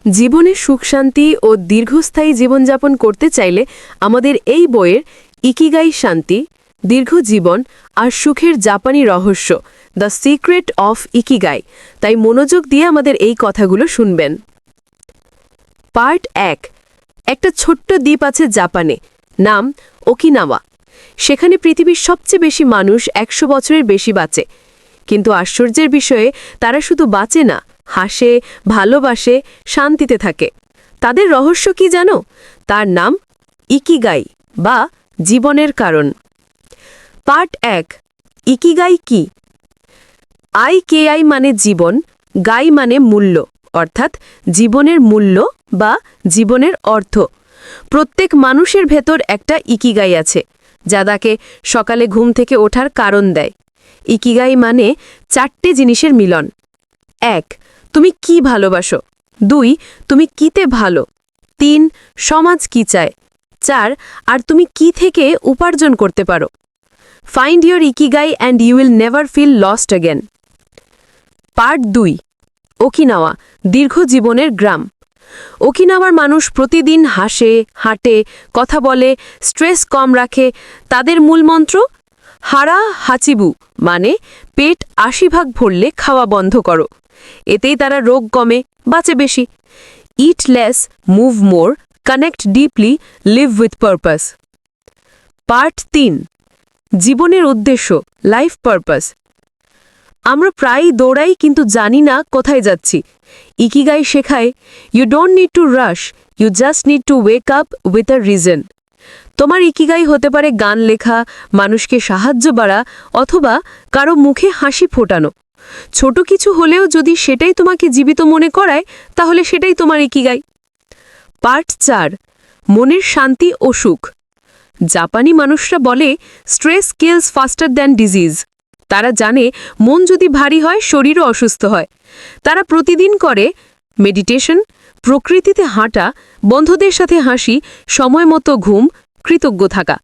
জীবনে সুখ শান্তি ও দীর্ঘস্থায়ী জীবনযাপন করতে চাইলে আমাদের এই বইয়ের ইকিগাই শান্তি দীর্ঘ জীবন আর সুখের জাপানি রহস্য দ্য সিক্রেট অফ ইকিগাই তাই মনোযোগ দিয়ে আমাদের এই কথাগুলো শুনবেন। পার্ট ১। একটা ছোট্ট দ্বীপ আছে জাপানে, নাম ওকিনাওয়া। সেখানে পৃথিবীর সবচেয়ে বেশি মানুষ ১০০ বছরের বেশি বাঁচে। কিন্তু আশ্চর্যের বিষয়ে তারা শুধু বাঁচে না, হাসে, ভালোবাসে, শান্তিতে থাকে। তাদের রহস্য কি জানো? তার নাম ইকিগাই বা জীবনের কারণ। পার্ট ১। ইকিগাই কি? আই মানে জীবন, গাই মানে মূল্য, অর্থাৎ জীবনের মূল্য বা জীবনের অর্থ। প্রত্যেক মানুষের ভেতর একটা ইকিগাই আছে, যা তাকে সকালে ঘুম থেকে ওঠার কারণ দেয়। ইকিগাই মানে ৪টে জিনিসের মিলন। ১. তুমি কি ভালোবাসো। ২. তুমি কিতে ভালো। ৩. সমাজ কি চায়। ৪. আর তুমি কি থেকে উপার্জন করতে পারো। Find your ikigai and you will never feel lost again. Part ২। Okinawa, দীর্ঘ জীবনের গ্রাম। ওকিনাওয়ার মানুষ প্রতিদিন হাসে, হাঁটে, কথা বলে, স্ট্রেস কম রাখে। তাদের মূলমন্ত্র হারা হাচিবু, মানে পেট ৮০ ভাগ ভরলে খাওয়া বন্ধ করো। এতেই তারা রোগ কমে, বাঁচে বেশি। Eat less, move more, connect deeply, live with purpose. Part ৩। জীবনের উদ্দেশ্য, লাইফ পারপাস। আমরা প্রায়ই দৌড়াই কিন্তু জানি না কোথায় যাচ্ছি। ইকিগাই শেখায় you don't need to rush, you just need to wake up with a reason. তোমার ইকিগাই হতে পারে গান লেখা, মানুষকে সাহায্য বাড়া, অথবা কারো মুখে হাসি ফোটানো। ছোট কিছু হলেও যদি সেটাই তোমাকে জীবিত মনে করায়, তাহলে সেটাই তোমার ইকিগাই। পার্ট ৪। মনের শান্তি ও সুখ। জাপানি মানুষরা বলে স্ট্রেস কিলস ফাস্টার দ্যান ডিজিজ। তারা জানে মন যদি ভারী হয়, শরীরও অসুস্থ হয়। তারা প্রতিদিন করে মেডিটেশন, প্রকৃতিতে হাঁটা, বন্ধুদের সাথে হাসি, সময় মতো ঘুম, কৃতজ্ঞ থাকা।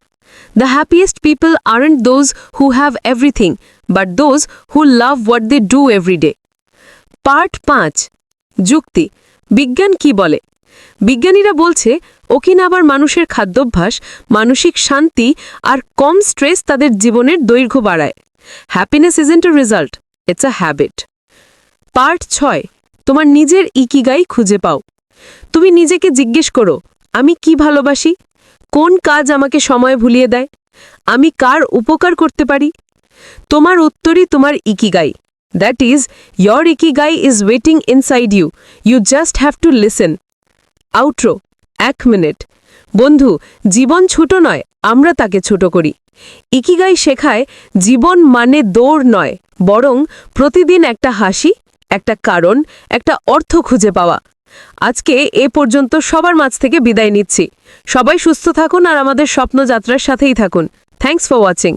The happiest people aren't those who have everything, but those who love what they do everyday. Part ৫। যুক্তি, বিজ্ঞান কি বলে? বিজ্ঞানীরা বলছে ওকিনাওয়ার মানুষের খাদ্যাভ্যাস, মানসিক শান্তি আর কম স্ট্রেস তাদের জীবনের দৈর্ঘ্য বাড়ায়। Happiness isn't a result, it's a habit. Part ৬। তোমার নিজের ইকিগাই খুঁজে পাও। তুমি নিজেকে জিজ্ঞেস করো, আমি কি ভালোবাসি? কোন কাজ আমাকে সময় ভুলিয়ে দেয়? আমি কার উপকার করতে পারি? তোমার উত্তরই তোমার ikigai. That is, your ikigai is waiting inside you, you just have to listen. Outro, ১ minute. বন্ধু, জীবন ছোট নয়, আমরা তাকে ছোট করি। ইকিগাই শেখায় জীবন মানে দৌড় নয়, বরং প্রতিদিন একটা হাসি, একটা কারণ, একটা অর্থ খুঁজে পাওয়া। আজকে এ পর্যন্ত সবার মাঝ থেকে বিদায় নিচ্ছি। সবাই সুস্থ থাকুন আর আমাদের স্বপ্নযাত্রার সাথেই থাকুন। Thanks for watching.